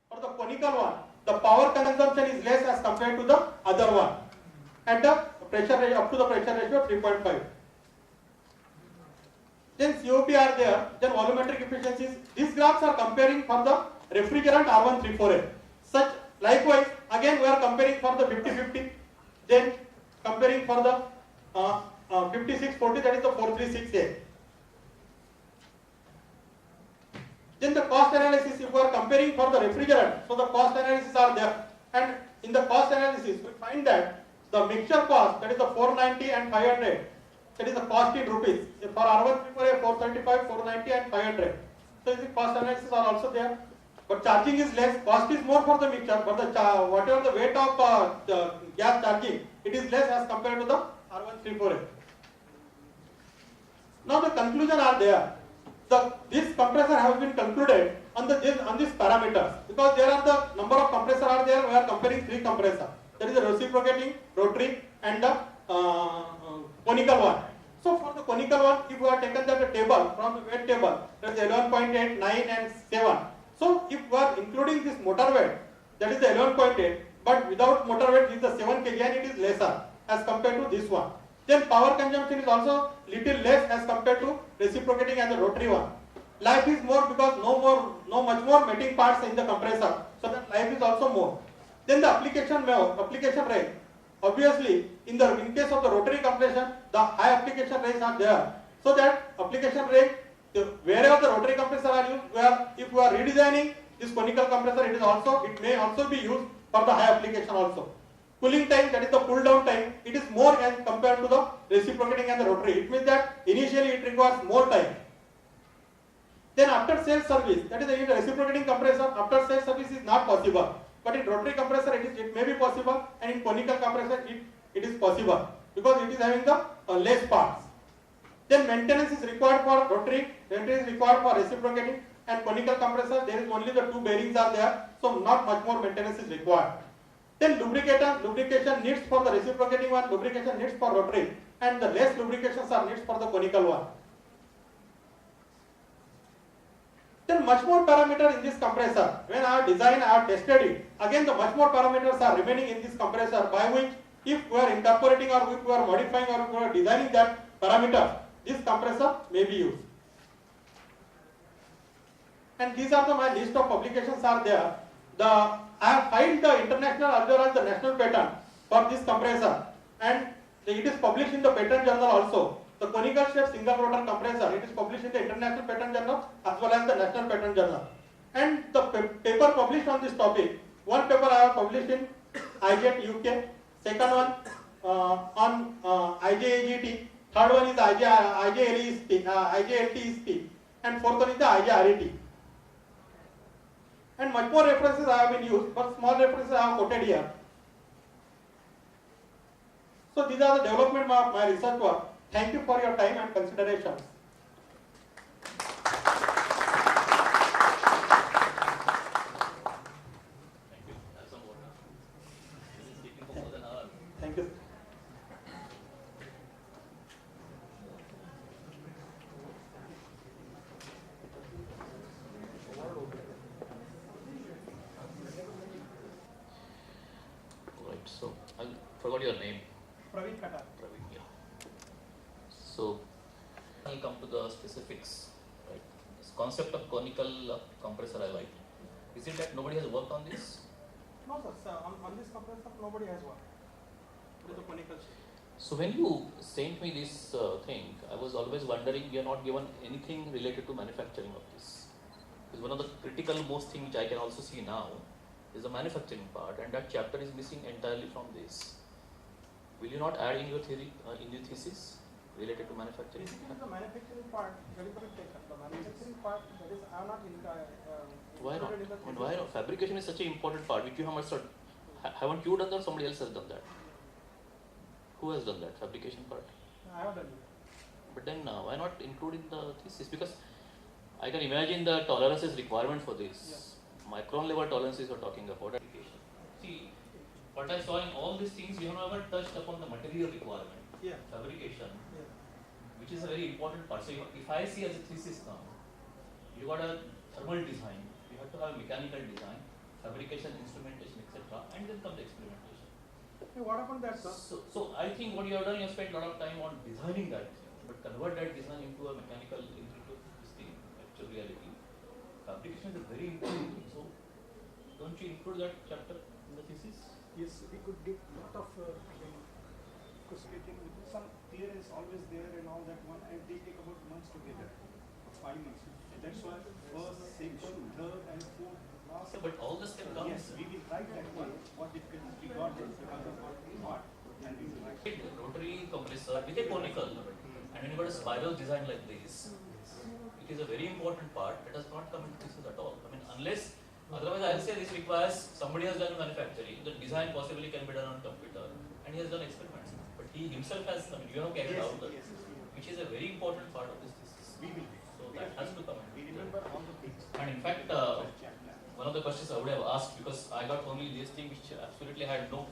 For the conical one, the power consumption is less as compared to the other one, and the pressure ratio up to the pressure ratio 3.5. Then COP are there. Then volumetric efficiencies. These graphs are comparing for the refrigerant R134a. Such likewise, again we are comparing for the 50-50. Then comparing for the 56-40, that is the 436A. Then the cost analysis, if we are comparing for the refrigerant, so the cost analysis are there, and in the cost analysis we find that the mixture cost, that is the 490 and 500, that is the cost in rupees. For R134A 435, 490 and 500. So the cost analysis are also there. But charging is less, cost is more for the mixture, but the whatever the weight of the gas charging, it is less as compared to the R134A. Now the conclusion are there. This compressor has been concluded on these parameters, because there are the number of compressors are there. We are comparing 3 compressors. That is the reciprocating, rotary, and the conical one. So for the conical one, if we have taken that table from the weight table, that is 11.8, 9 and 7. So if we are including this motor weight, that is the 11.8, but without motor weight is the 7 kg and it is lesser as compared to this one. Then power consumption is also little less as compared to reciprocating and the rotary one. Life is more because no much more mating parts in the compressor, so that life is also more. Then the application rate. Obviously, in case of the rotary compression, the high application rates are there. So that application rate, wherever the rotary compressor are used, if we are redesigning this conical compressor, it may also be used for the high application also. Cooling time, that is the cool down time, it is more as compared to the reciprocating and the rotary. It means that initially it requires more time. Then after sales service, that is the reciprocating compressor, after sales service is not possible. But in rotary compressor it may be possible, and in conical compressor it is possible, because it is having the less parts. Then maintenance is required for rotary, maintenance is required for reciprocating, and conical compressor there is only the 2 bearings are there, so not much more maintenance is required. Then lubrication needs for the reciprocating one, lubrication needs for rotary, and the less lubrications are needs for the conical one. Then much more parameter in this compressor. When I have designed, I have tested it. Again, the much more parameters are remaining in this compressor, by which if we are incorporating or if we are modifying or if we are designing that parameter, this compressor may be used. And these are my list of publications are there. I have filed the international as well as the national patent for this compressor, and it is published in the patent journal also. The conical shaped single rotor compressor, it is published in the international patent journal as well as the national patent journal. And the paper published on this topic, one paper I have published in IJET UK, second one on IJAGT, third one is IJLTSP, and fourth one is the IJRET. And much more references I have been used, but small references I have quoted here. So these are the development of my research work. Thank you for your time and consideration. Thank you. Right, so I forgot your name. Praveen Katar. Praveen, yeah. So I'll come to the specifics. Right, this concept of conical compressor I like. Is it that nobody has worked on this? No, sir. On this compressor, nobody has worked with the conical shape. So when you sent me this thing, I was always wondering, you are not given anything related to manufacturing of this. Because one of the critical most thing which I can also see now is the manufacturing part, and that chapter is missing entirely from this. Will you not add in your theory, in your thesis related to manufacturing? Basically, the manufacturing part, very correct taken. The manufacturing part, that is, I am not in why not? And why not? Fabrication is such an important part, which you haven't you done that, or somebody else has done that? Who has done that fabrication part? I have done it. But then why not include in the thesis? Because I can imagine the tolerances requirement for this. Yes. Micron level tolerances you're talking about. See, what I saw in all these things, we have never touched upon the material requirement. Yeah. Fabrication, Yeah. which is a very important part. So if I see as a thesis now, you got a thermal design, you have to have a mechanical design, fabrication, instrumentation, etc., and then comes the experimentation. Hey, what happened that, sir? So I think what you have done, you have spent a lot of time on designing that thing, but convert that design into a mechanical, into this thing, actual reality. Fabrication is a very important thing. So don't you include that chapter in the thesis? Yes, we could get lot of because some clearance always there and all that one, and they take about months together, 5 months. That's why first, second, third, and fourth, last. So, but all this can come. Yes, we will write that one. What it can we got it because of what we got, and we will write. Rotary compressor with a conical, and when you got a spiral design like this, it is a very important part. It does not come into thesis at all. I mean, unless otherwise, I'll say this requires somebody has done manufacturing. The design possibly can be done on computer, and he has done experiments. But he himself has, I mean, you have carried out that, which is a very important part of this thesis. We will. So that has to come in. We remember all the things. And in fact, one of the questions I would have asked, because I got only this thing which absolutely had no,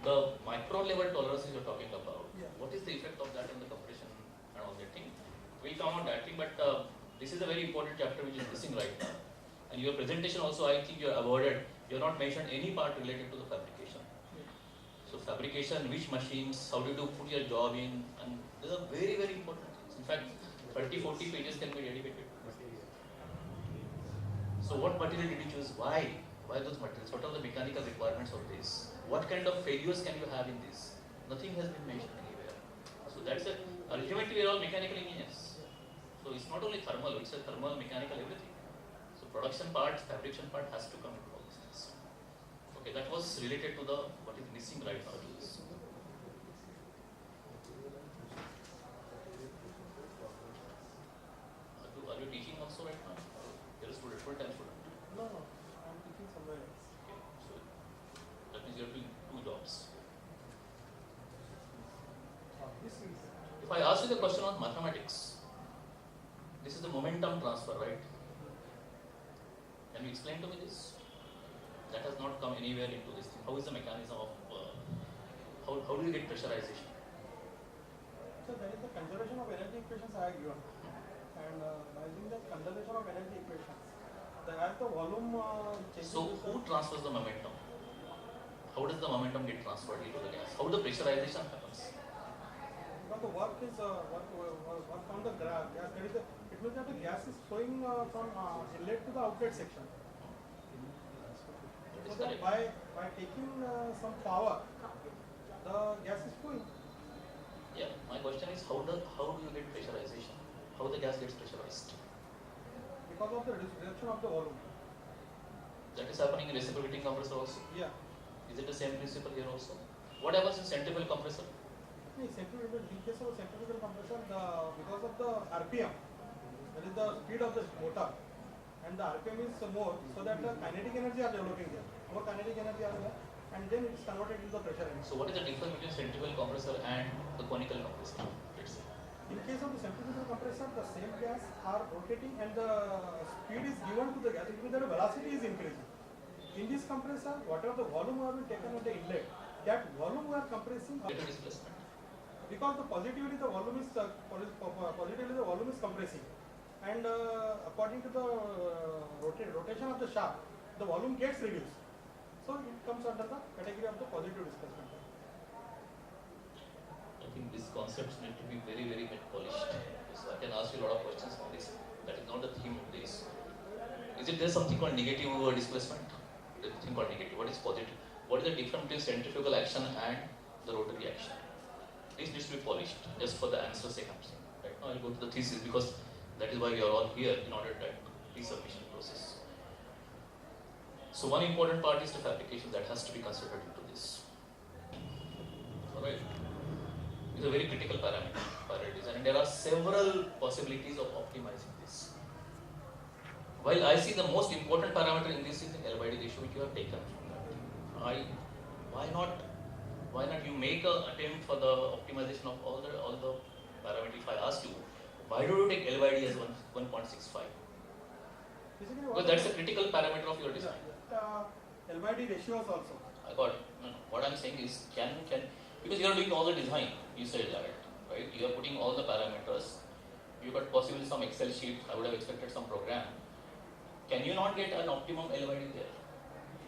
the micro level tolerances you're talking about. Yeah. What is the effect of that on the compression and all that thing? We'll come on that thing, but this is a very important chapter which is missing right now. And your presentation also, I think you have avoided, you have not mentioned any part related to the fabrication. So fabrication, which machines, how did you put your job in, and these are very, very important things. In fact, 30-40 pages can be dedicated to this. So what material did you choose? Why? Why those materials? What are the mechanical requirements of this? What kind of failures can you have in this? Nothing has been mentioned anywhere. So that's it. Ultimately, we are all mechanical engineers. So it's not only thermal, it's a thermal, mechanical, everything. So production part, fabrication part has to come into all these things. Okay, that was related to the what is missing right now. Is are you teaching also right now? You're a student, full-time student. No, I'm teaching somewhere else. Okay, so that means you're doing 2 jobs. This is. If I ask you the question on mathematics, this is the momentum transfer, right? Can you explain to me this? That has not come anywhere into this thing. How is the mechanism of, how do you get pressurization? So that is the conservation of energy equations I have given. And by using the conservation of energy equations, as the volume changes. So who transfers the momentum? How does the momentum get transferred into the gas? How the pressurization happens? Because the work is work on the gas. There is it means that the gas is flowing from inlet to the outlet section. That So is that correct. by taking some power, the gas is flowing. Yeah, my question is how do you get pressurization? How the gas gets pressurized? Because of the reduction of the volume. That is happening in reciprocating compressor also. Yeah. Is it the same principle here also? What happens in centrifugal compressor? In case of centrifugal compressor, because of the RPM, that is the speed of the motor, and the RPM is more, so that the kinetic energy are developing there. More kinetic energy are there, and then it is converted into the pressure energy. So what is the difference between centrifugal compressor and the conical compressor? Let's say. In case of the centrifugal compressor, the same gas are rotating and the speed is given to the gas, it means that the velocity is increasing. In this compressor, whatever the volume have been taken at the inlet, that volume we are compressing. Greater displacement. Because the positively the volume is compressing, and according to the rotation of the shaft, the volume gets reduced. So it comes under the category of the positive displacement. I think these concepts need to be very, very polished. So I can ask you a lot of questions on this. That is not the theme of this. Is it there something called negative displacement? There is something called negative. What is positive? What is the difference between centrifugal action and the rotary action? This needs to be polished just for the answer sake. Right now I'll go to the thesis because that is why we are all here in order to pre-submission process. So one important part is the fabrication that has to be considered into this. Alright. It's a very critical parameter, and there are several possibilities of optimizing this. While I see the most important parameter in this is the L/D ratio which you have taken from that. Why not you make an attempt for the optimization of all the parameters? If I ask you, why do you take L/D as 1.65? Because that's a critical parameter of your design. L/D ratios also. I got it. No, what I'm saying is, because you are doing all the design, you said that, right? You are putting all the parameters. You got possibly some Excel sheet. I would have expected some program. Can you not get an optimum L/D there?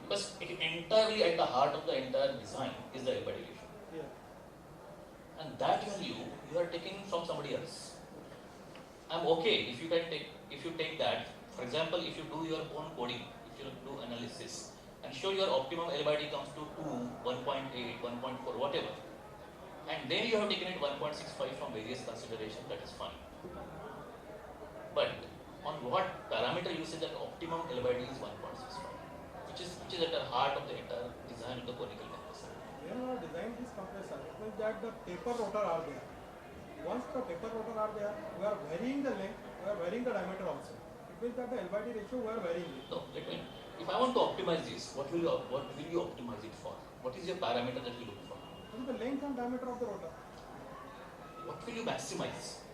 Because entirely at the heart of the entire design is the LBD ratio. Yeah. And that value you are taking from somebody else. I'm okay if you take that. For example, if you do your own coding, if you do analysis, and show your optimum LBD comes to 2, 1.8, 1.4, whatever, and then you have taken it 1.65 from various considerations, that is fine. But on what parameter you say that optimum LBD is 1.65, which is at the heart of the entire design of the conical compressor. When you design this compressor, it means that the taper rotor are there. Once the taper rotor are there, we are varying the length, we are varying the diameter also. It means that the LBD ratio we are varying it. No, if I want to optimize this, what will you optimize it for? What is your parameter that you look for? What is the length and diameter of the rotor? What will you maximize?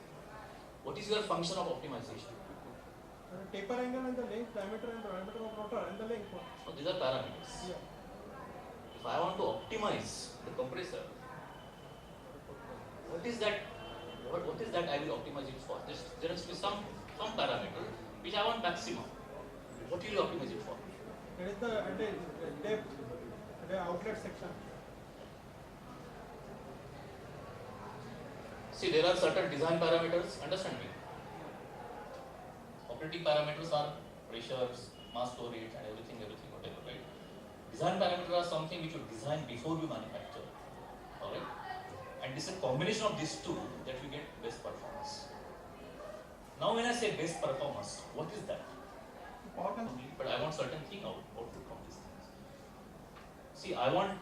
What is your function of optimization? The taper angle and the length, diameter and the diameter of rotor and the length. So these are parameters. Yeah. If I want to optimize the compressor, what is that? What is that I will optimize it for? There has to be some parameter which I want maximum. What will you optimize it for? That is the depth, the outlet section. See, there are certain design parameters, understand me. Operating parameters are pressures, mass flow rate and everything, whatever, right? Design parameters are something which you design before you manufacture, alright? And this is a combination of these two that we get best performance. Now when I say best performance, what is that? Power can But I want certain thing output from these things. See, I want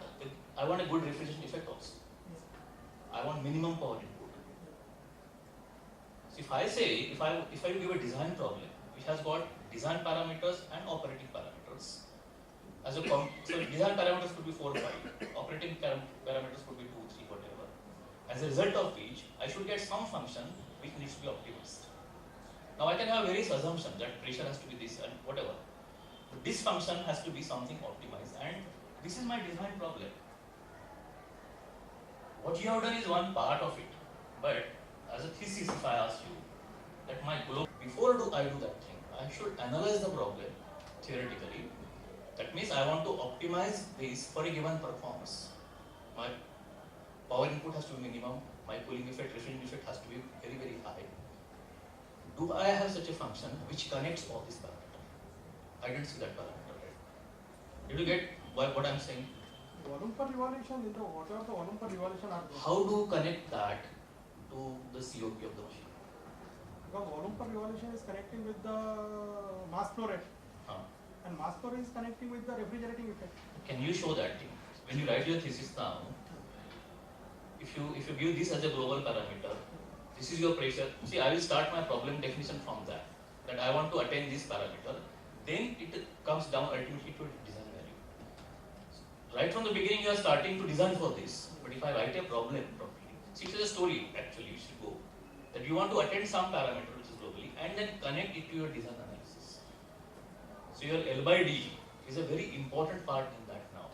a good refrigeration effect also. I want minimum power input. So if I say, if I give a design problem which has got design parameters and operating parameters, so design parameters could be 4 or 5, operating parameters could be 2, 3, whatever. As a result of which, I should get some function which needs to be optimized. Now I can have various assumptions that pressure has to be this and whatever. But this function has to be something optimized, and this is my design problem. What you have done is one part of it, but as a thesis, if I ask you that before I do that thing, I should analyze the problem theoretically. That means I want to optimize this for a given performance. My power input has to be minimum, my cooling effect, refrigerant effect has to be very, very high. Do I have such a function which connects all these parameters? I don't see that parameter, right? Did you get what I'm saying? volume per revolution, whatever the volume per revolution are there. How do you connect that to the COP of the machine? Because volume per revolution is connecting with the mass flow rate, and mass flow rate is connecting with the refrigerating effect. Can you show that thing? When you write your thesis now, if you give this as a global parameter, this is your pressure. See, I will start my problem definition from that I want to attain this parameter. Then it comes down ultimately to design value. Right from the beginning, you are starting to design for this. But if I write a problem properly, see, it is a story actually, you should go. That you want to attain some parameter which is globally and then connect it to your design analysis. So your L by D is a very important part in that now.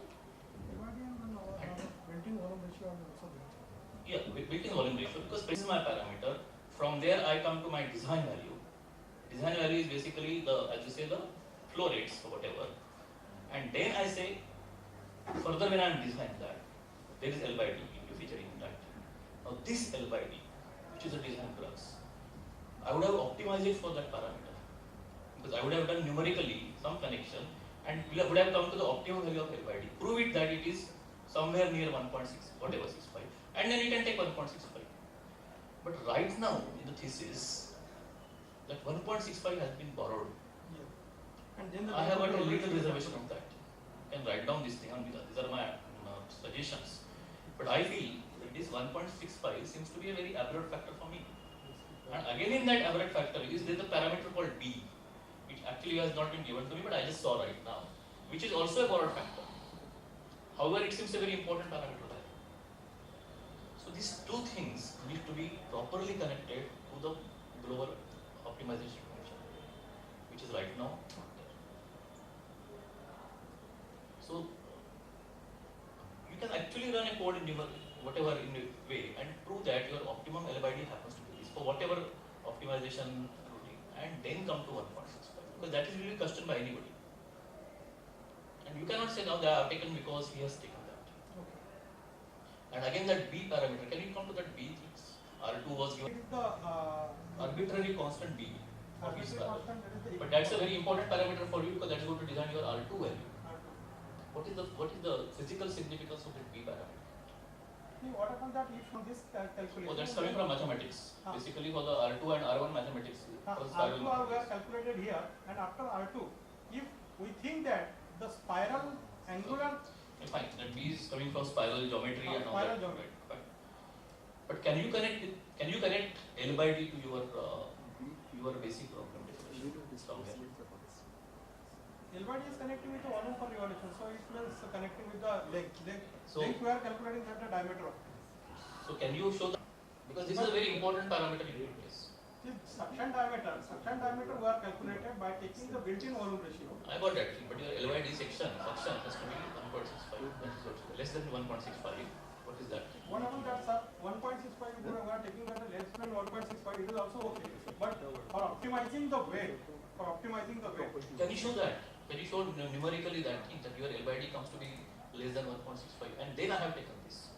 Built-in volume ratio are also there. Yeah, built-in volume ratio, because this is my parameter. From there I come to my design value. Design value is basically as you say, the flow rates or whatever. And then I say, further when I am designing that, there is L by D featuring that. Now this L by D, which is a design flux, I would have optimized it for that parameter. Because I would have done numerically some connection and would have come to the optimum value of L by D. Prove it that it is somewhere near 1.6, whatever 65. And then you can take 1.65. But right now in the thesis, that 1.65 has been borrowed. Yeah. And then I have got a little reservation on that. You can write down this thing, these are my suggestions. But I feel that this 1.65 seems to be a very aberrant factor for me. And again in that aberrant factor is there a parameter called D, which actually has not been given to me, but I just saw right now, which is also a borrowed factor. However, it seems a very important parameter there. So these two things need to be properly connected to the global optimization function, which is right now not there. So you can actually run a code in whatever in a way and prove that your optimum L by D happens to be this for whatever optimization routine, and then come to 1.65, because that is really custom by anybody. And you cannot say now they are taken because he has taken that. Okay. And again that B parameter, can you come to that B things? R2 was It given is the arbitrary constant B for each arbitrary value. constant, that is the But that's a very important parameter for you because that's going to design your R2 value. What is the physical significance of that B parameter? See, what happens that if from this calculation. Oh, that's coming from mathematics. Basically for the R2 and R1 mathematics. For the spiral R2 we are mathematics. calculated here, and after R2, if we think that the spiral angular Okay, fine. That B is coming from spiral geometry and all spiral that. geometry. Right, fine. But can you connect L by D to your basic problem definition? Somewhere. L by D is connecting with the volume per revolution, so it means connecting with the length. So- Length we are calculating that the diameter. So can you show that? Because this is a very important parameter in your case. See, suction diameter we are calculated by taking the built-in volume ratio. I got that, but your L by D section has to be 1.65. That is also less than 1.65. What is that? What happens that, sir, 1.65 we are taking that less than 1.65, it is also okay. But for optimizing the weight, Can you show that? Can you show numerically that thing that your L by D comes to be less than 1.65? And then I have taken this.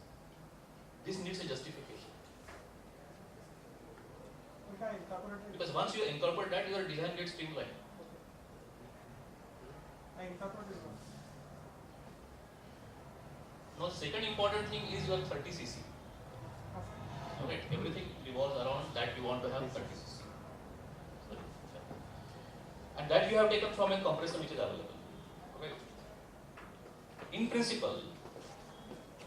This needs a justification. okay, incorporated. Because once you incorporate that, your design gets streamlined. I incorporated it. Now, second important thing is your 30 cc. Alright, everything revolves around that you want to have 30 cc. Sorry. And that you have taken from a compressor which is available. Okay. In principle,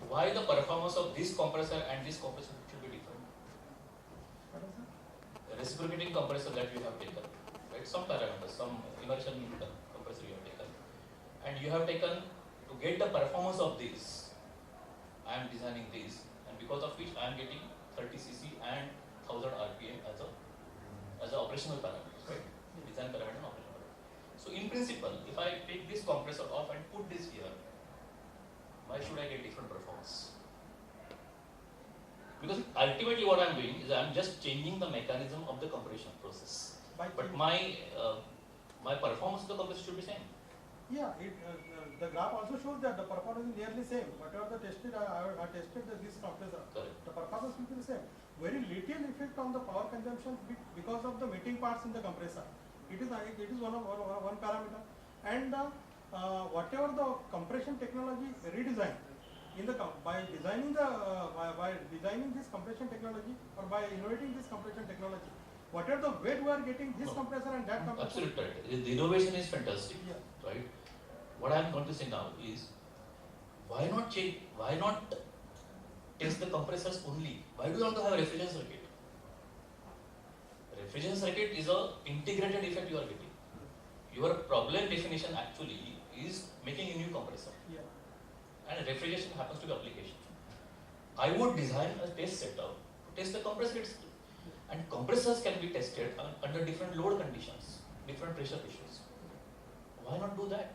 why the performance of this compressor and this compressor should be different? What is it? The reciprocating compressor that you have taken, right? Some parameters, some immersion compressor you have taken, and you have taken to get the performance of this. I am designing this, and because of which I am getting 30 cc and 1000 rpm as a operational parameter, right? Design parameter and operational parameter. So in principle, if I take this compressor off and put this here, why should I get different performance? Because ultimately what I am doing is I am just changing the mechanism of the compression process. But my performance of the compressor should be same. Yeah, the graph also shows that the performance is nearly same. Whatever the tested, I tested this compressor. Correct. The performance will be the same. Very little effect on the power consumption because of the mating parts in the compressor. It is one parameter. And whatever the compression technology redesign in the by designing this compression technology or by innovating this compression technology, whatever the weight we are getting this compressor and that compressor. Absolutely right. The innovation is fantastic, Yeah. right? What I am going to say now is, why not test the compressors only? Why do you want to have a refrigerant circuit? Refrigerant circuit is a integrated effect you are getting. Your problem definition actually is making a new compressor, Yeah. and refrigeration happens to be application. I would design a test setup to test the compressor itself. And compressors can be tested under different load conditions, different pressure ratios. Why not do that?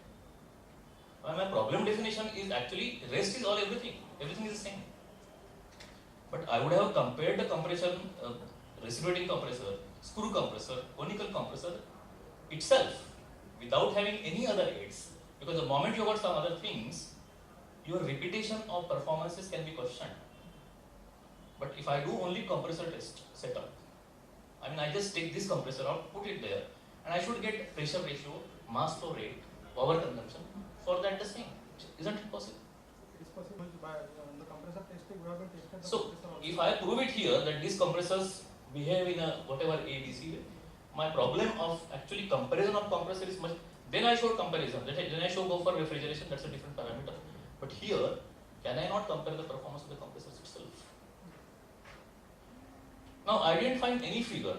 My problem definition is actually rest is all everything. Everything is the same. But I would have compared the compression, reciprocating compressor, screw compressor, conical compressor itself without having any other aids. Because the moment you got some other things, your repetition of performances can be questioned. But if I do only compressor test setup, I mean I just take this compressor out, put it there, and I should get pressure ratio, mass flow rate, power consumption for that the same. Isn't it possible? It is possible by the compressor testing, we have been tested the So compressor also. if I prove it here that these compressors behave in a whatever ABC way, my problem of actually comparison of compressor is much, then I show comparison, then I show go for refrigeration, that's a different parameter. But here, can I not compare the performance of the compressors itself? Now I didn't find any figure.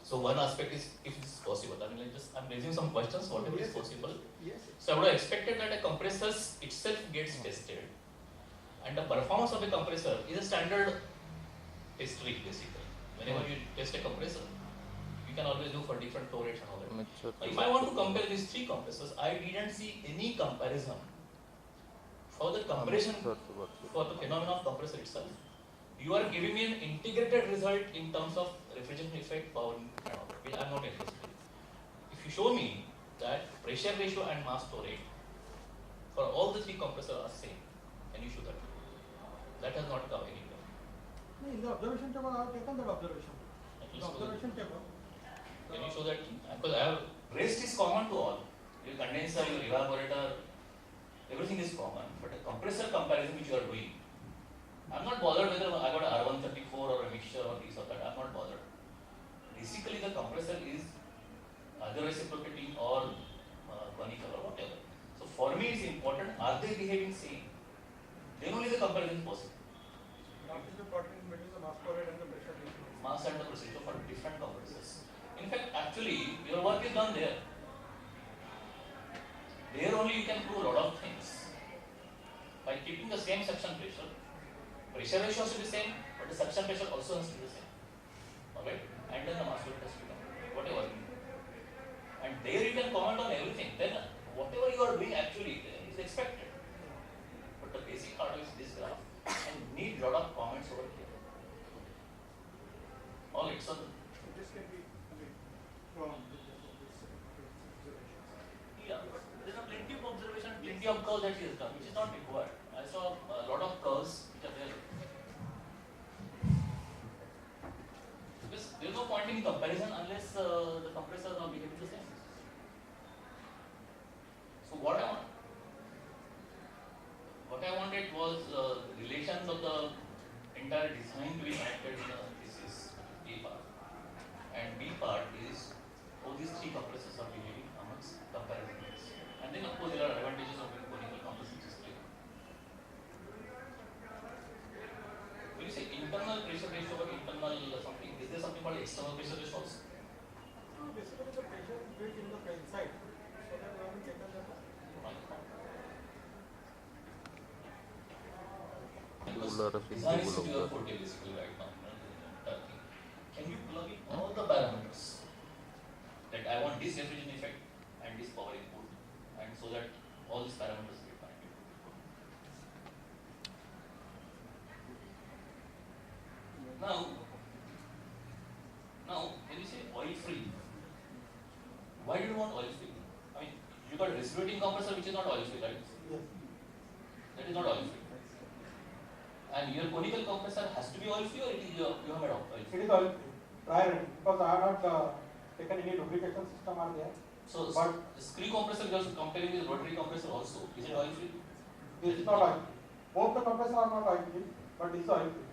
So one aspect is if this is possible. I mean I'm raising some questions, whatever is possible. Yes. So I would have expected that a compressor itself gets tested, and the performance of a compressor is a standard test rig basically. Whenever you test a compressor, you can always do for different flow rates and all that. Now, if I want to compare these three compressors, I didn't see any comparison for the comparison for the phenomenon of compressor itself. You are giving me an integrated result in terms of refrigeration effect, power, and all, which I am not interested in. If you show me that pressure ratio and mass flow rate for all the three compressors are same. Can you show that? That has not come anywhere. No, in the observation table, I have taken that observation. At The least observation table. can you show that? Because I have rest is common to all. Your condenser, your evaporator, everything is common. But a compressor comparison which you are doing, I'm not bothered whether I got a R134 or a mixture or this or that. I'm not bothered. Basically, the compressor is either reciprocating or conical or whatever. So for me, it's important. Are they behaving same? Then only the comparison is possible. What is the protein between the mass flow rate and the pressure ratio? Mass and the pressure for different compressors. In fact, actually, your work is done there. There only you can prove a lot of things. By keeping the same suction pressure, pressure ratio has to be same, but the suction pressure also has to be the same. Alright? And then the mass flow rate has to be done. Whatever. And there you can comment on everything. Then whatever you are doing actually is expected. But the basic part is this graph and need lot of comments over here. Alright, so This can be from this observation. yeah, there are plenty of observation, plenty of curves that he has done, which is not required. I saw a lot of curves which are there. Because there is no point in comparison unless the compressors are behaving the same. So what I wanted was relations of the entire design to be connected in this is A part. And B part is how these three compressors are behaving amongst comparisons. And then of course there are advantages of conical compressors is clear. When you say internal pressure ratio or internal something, is there something called external pressure ratio also? So basically the pressure is built in the inside. So that we have to take that. Design is to your forte basically right now. Can you plug in all the parameters that I want this refrigeration effect and this power input, and so that all these parameters get connected. Now when you say oil free, why do you want oil free? I mean, you got a reciprocating compressor which is not oil free, right? Yes. That is not oil free. And your conical compressor has to be oil free, or it is you have made oil free? It is oil free. Prior because I have not taken any lubrication system are there. So, But the screw compressor we are comparing with rotary compressor also. Is it oil free? it is not oil free. Both the compressors are not oil free, but it is oil free.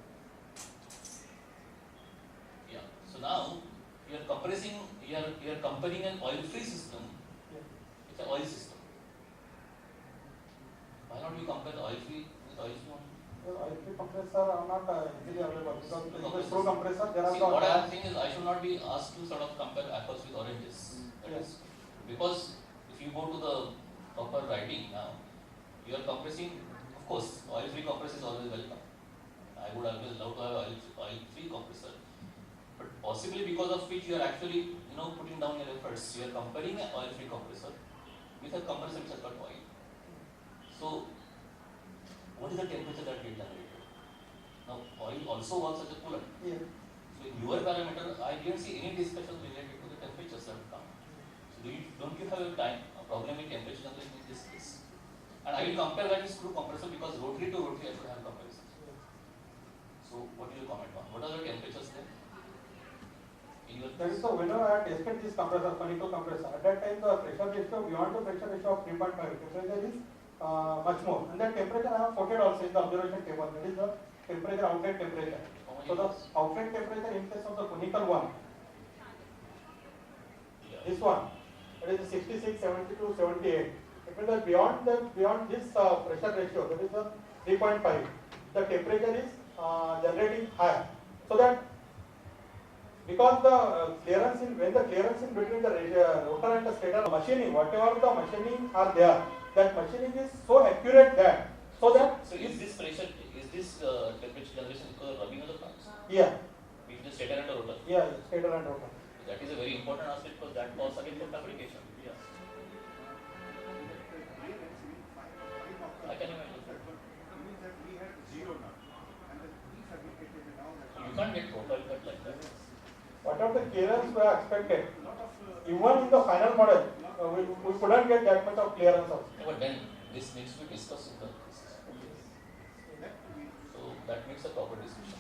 Yeah. So now you are compressing, you are comparing an oil free system Yeah. with an oil system. Why not you compare the oil free with oil free one? Oil free compressor are not easily available because in the screw compressor there are See, the what I am saying is I should not be asked to sort of compare apples with oranges. That is, because if you go to the proper writing now, you are compressing, of course, oil free compressor is always welcome. I would always love to have oil free compressor. But possibly because of which you are actually, putting down your efforts, you are comparing an oil free compressor with a compressor which has got oil. So, what is the temperature that gets generated? Now, oil also works as a coolant. Yeah. So, in your parameter, I didn't see any discussion related to the temperatures that come. So, don't you have a problem with temperature generation in this case? And I will compare that with screw compressor because rotary to rotary I should have comparison. So, what do you comment on? What are the temperatures there? In your That is so whenever I had tested this compressor, conical compressor, at that time the pressure ratio beyond the pressure ratio of 3.5, temperature is much more. And that temperature I have quoted also in the observation table. That is the temperature, outlet temperature. So the outlet temperature in case of the conical one, this one, that is 66, 72, 78. It means that beyond this pressure ratio, that is the 3.5, the temperature is generating higher. So that because the clearance when the clearance in between the rotor and the stator machining, whatever the machining are there, that machining is so accurate that so that. So is this pressure, is this temperature generation because of rubbing of the parts? Yeah. Between the stator and the rotor? Yeah, stator and rotor. That is a very important aspect because that calls again for fabrication. Yeah. I can imagine. You can't get total cut like that. Whatever the clearance we are expected, even in the final model, we couldn't get that much of clearance also. But then this needs to be discussed in the thesis. So that makes a proper discussion.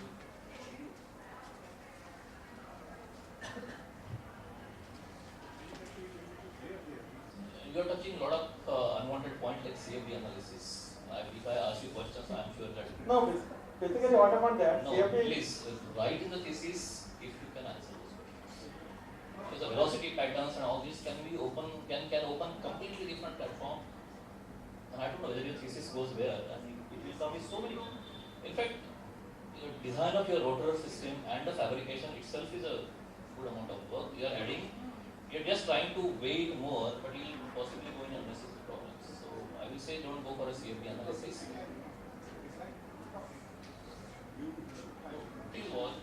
You are touching a lot of unwanted points like CFD analysis. If I ask you questions, I am sure that. No, basically what about that? No, CFD please write in the thesis if you can answer those questions. Because the velocity patterns and all this can be open, can open completely different platform. And I don't know whether your thesis goes where. I mean, it will come with so many. In fact, your design of your rotor system and the fabrication itself is a good amount of work. You are adding. You are just trying to weigh it more, but you will possibly go in unnecessary problems. So I will say don't go for a CFD analysis. Please watch.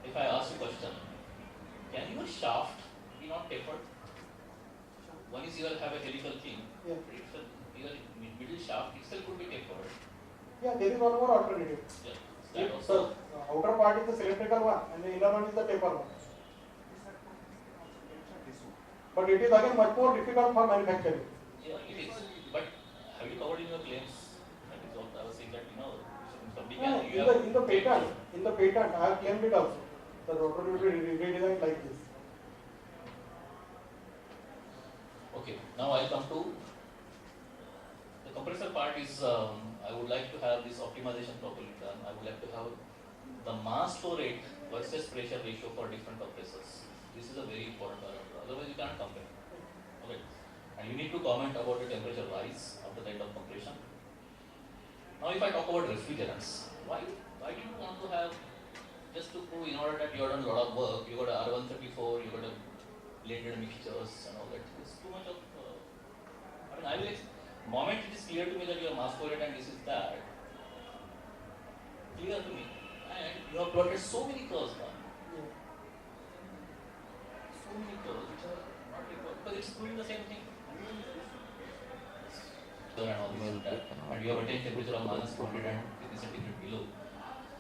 If I ask you a question, can your shaft be not tapered? One is you will have a helical thing. Yeah. Your middle shaft itself could be tapered. Yeah, there is one more alternative. Yeah. That So, also. outer part is the cylindrical one and the inner one is the taper one. But it is again much more difficult for manufacturing. Yeah, it is. But have you covered in your claims? That is what I was saying that somebody Yeah, can. You have in the patent, I have claimed it also. The rotor will be redesigned like this. Okay, now I come to the compressor part is I would like to have this optimization properly done. I would like to have the mass flow rate versus pressure ratio for different compressors. This is a very important parameter. Otherwise, you can't compare. Okay, and you need to comment about the temperature rise after the end of compression. Now, if I talk about refrigerants, why do you want to have just to prove in order that you have done a lot of work, you got a R134, you got a blended mixtures and all that. It's too much of. I will. Moment it is clear to me that your mass flow rate and this is that. Clear to me, and you have plotted so many curves now. So many curves which are not equal because it's doing the same thing. And all this and that, and you have attained temperature of minus 450 centigrade below.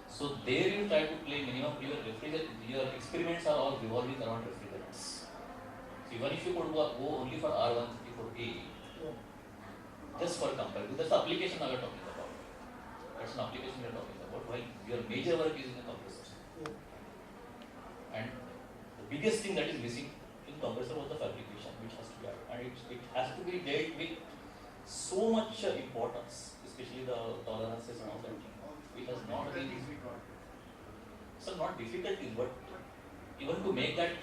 So there you try to play minimum. Your experiments are all revolving around refrigerants. So even if you could go only for R134A, just for comparison, that's the application now you're talking about. That's an application you're talking about. While your major work is in the compressor. And the biggest thing that is missing in compressor was the fabrication, which has to be added, and it has to be dealt with so much importance, especially the tolerances and all that thing. It has not been. So not difficulties, but even to make that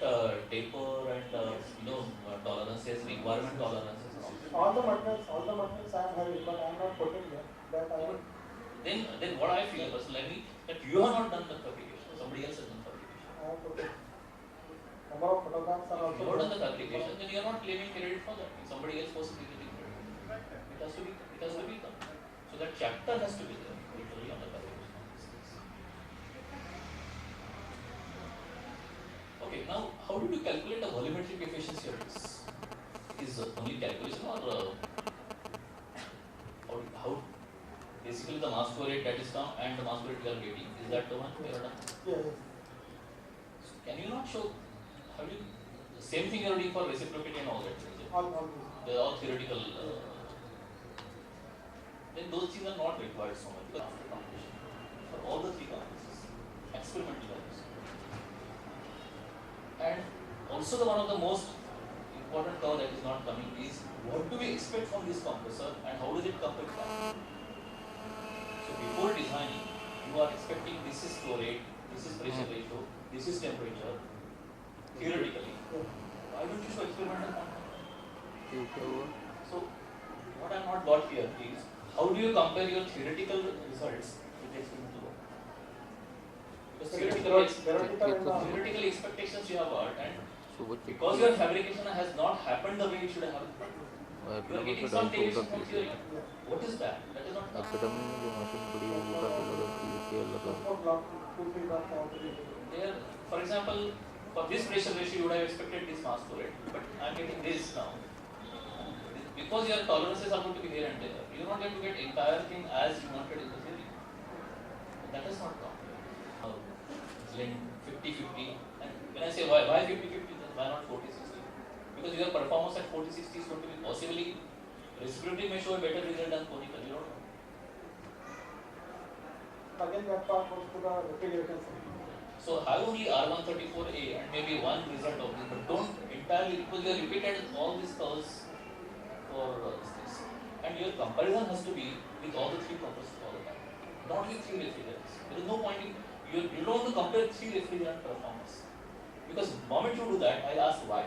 taper and tolerances, requirement tolerances. All the materials I am having, but I am not putting here. That I am. Then what I feel personally that you have not done the fabrication, somebody else has done fabrication. I have put it. Number of photographs are also. If you have done the fabrication, then you are not claiming credit for that. Somebody else possibly getting credit. It has to be done. So that chapter has to be there, literally on the fabrication of these things. Okay, now how did you calculate the volumetric efficiency of this? Is only calculation or how basically the mass flow rate that is come and the mass flow rate you are getting, is that the one we are done? Yes. So can you not show how you the same thing you are doing for reciprocity and all that? All They are all theoretical. Then those things are not required so much because after competition for all the three complexes, experimental values. And also one of the most important curve that is not coming is what do we expect from this compressor and how does it compare back? So before designing, you are expecting this is flow rate, this is pressure ratio, this is temperature, theoretically. Why don't you show experimental quantity? So what I have not got here is how do you compare your theoretical results with the experimental work? Because theoretical expectations you have got and because your fabrication has not happened the way it should have happened. You are getting some deviation from theory. What is that? That is not there. For example, for this pressure ratio you would have expected this mass flow rate, but I am getting this now. Because your tolerances are going to be here and there, you are not going to get entire thing as you wanted in the theory. That is not come. Blend 50-50, and when I say why 50-50, then why not 40-60? Because your performance at 40-60 is going to be possibly Reciprocating may show a better result than conical. You don't know. Again, that part goes to the refrigeration side. So have only R134A and maybe one result of this, but don't entirely, because you have repeated all these curves for this. And your comparison has to be with all the three compressors all the time, not with three refrigerants. There is no point in, you don't want to compare three refrigerant performance. Because the moment you do that, I'll ask why.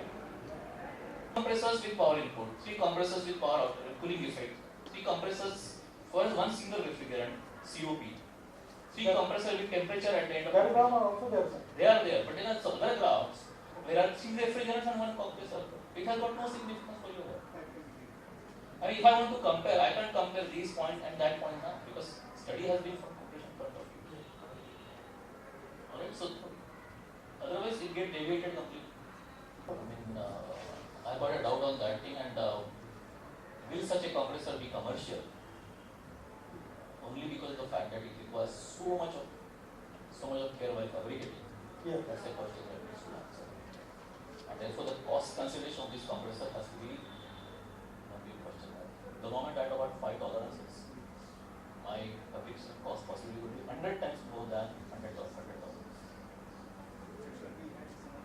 Compressors with power input, three compressors with power output, cooling effect, three compressors for one single refrigerant, COP. Three compressors with temperature at the end of That the graph are also there, sir. They are there, but in some other graphs, there are three refrigerants and one compressor. It has got no significance for your work. I mean, if I want to compare, I can't compare these points and that point now because study has been from compression point of view. Alright, so otherwise it gets deviated completely. I mean, I got a doubt on that thing and will such a compressor be commercial? Only because of the fact that it requires so much of care while fabricating. Yeah. That's a question that needs to answer. And therefore the cost consideration of this compressor has to be a big question. The moment I talk about 5 tolerances, my fabrication cost possibly would be 100 times more than 100,000.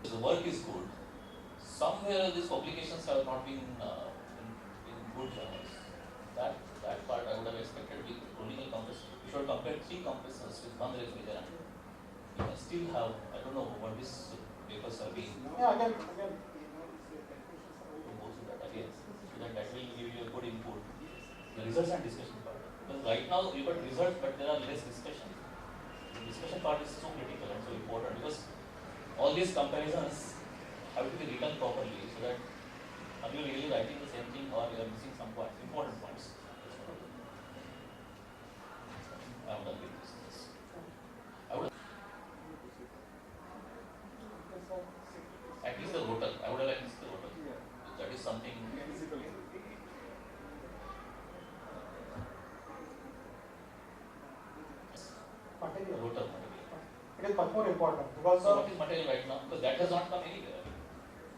The work is good. Somewhere these publications have not been in good journals. That part I would have expected with conical compressor. You should compare three compressors with one refrigerant. You can still have, I don't know what these papers are being. Yeah, again. To go through that again. So that will give you a good input. The results and discussion part. Because right now you got results but there are less discussion. The discussion part is so critical and so important because all these comparisons have to be written properly so that are you really writing the same thing or you are missing some points, important points. I am done with this. I would at least the rotor. I would have liked the rotor. That is something. Material. Rotor material. It is much more important because So what is material right now? Because that has not come anywhere.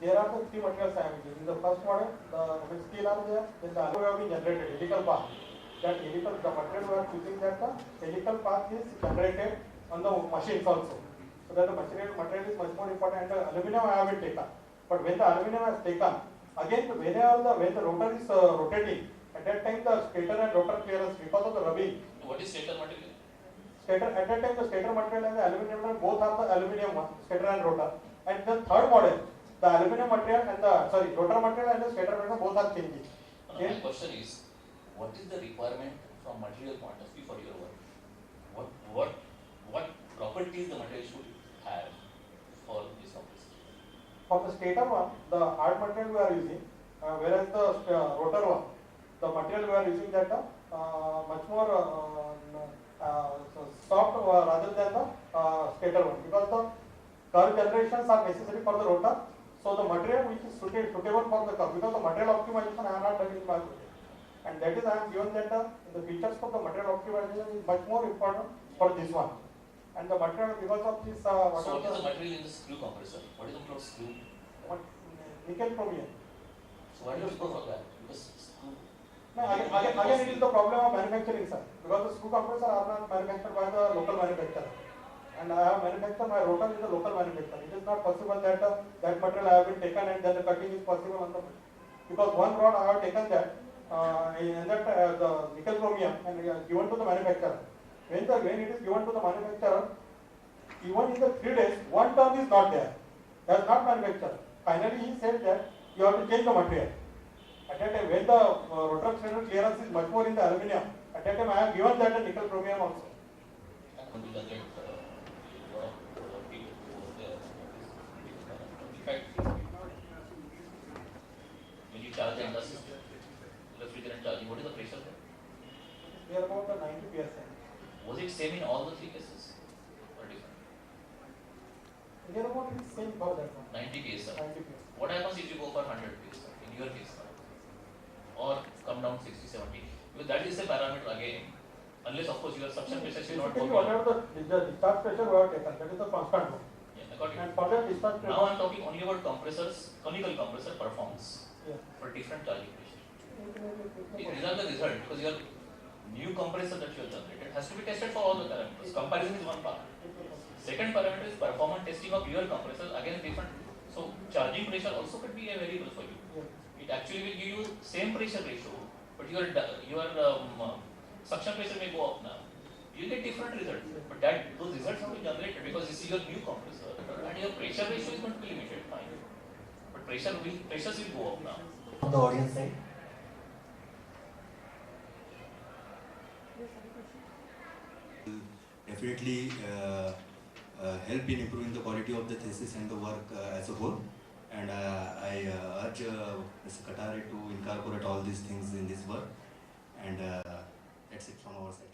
there are the three materials I am using. In the first model, the steel are there, then the alloy have been generated, helical path. The material we are choosing that the helical path is generated on the machines also. So that the material is much more important and the aluminum I have been taken. But when the aluminum is taken, again when the rotor is rotating, at that time the stator and rotor clearance because of the rubbing. What is stator material? At that time the stator material and the aluminum material both are the aluminum one, stator and rotor. And the third model, the aluminum material and rotor material and the stator material both are changing. My question is, what is the requirement from material point of view for your work? What properties the material should have for this compressor? For the stator one, the hard material we are using, whereas the rotor one, the material we are using that much more soft rather than the stator one, because the curve generations are necessary for the rotor. So the material which is suitable for the curve, because the material optimization I have not done in my project, and that is I am given that the features for the material optimization is much more important for this one. And the material because of this So what is the material in the screw compressor? What is include screw? nickel chromium. So why do you go for that? Because screw. No, again it is the problem of manufacturing, sir. Because the screw compressor are not manufactured by the local manufacturer. And I have manufactured my rotor with the local manufacturer. It is not possible that that material I have been taken and then the cutting is possible on the, because one rod I have taken that and that the nickel chromium and given to the manufacturer. When it is given to the manufacturer, even in the 3 days, one turn is not there. That is not manufactured. Finally, he said that you have to change the material. At that time, when the rotor cylinder clearance is much more in the aluminum, at that time I have given that nickel chromium also. And we get a lot of people over there. In fact, when you charge the industry, refrigerant charging, what is the pressure there? They are about the 90 psi. Was it same in all the three cases or different? They are about the same for that one. 90 psi. 90 psi. What happens if you go for 100 psi in your case? Or come down 60, 70? Because that is a parameter again. Unless of course your suction pressure should not go Basically, whatever the discharge pressure we have taken, that is the constant one. Yeah, according And for that discharge pressure. now I am talking only about compressors, conical compressor performance Yeah. for different charging pressure. These are the result because your new compressor that you have generated has to be tested for all the parameters. Comparison is one part. Second parameter is performance testing of your compressor against different. So charging pressure also could be a variable for you. It actually will give you same pressure ratio, but your suction pressure may go up now. You get different results, but those results have been generated because this is your new compressor, and your pressure ratio is going to be limited. Fine, but pressures will go up now. On the audience side. Definitely help in improving the quality of the thesis and the work as a whole. And I urge Mr. Katare to incorporate all these things in this work. And that's it from our side.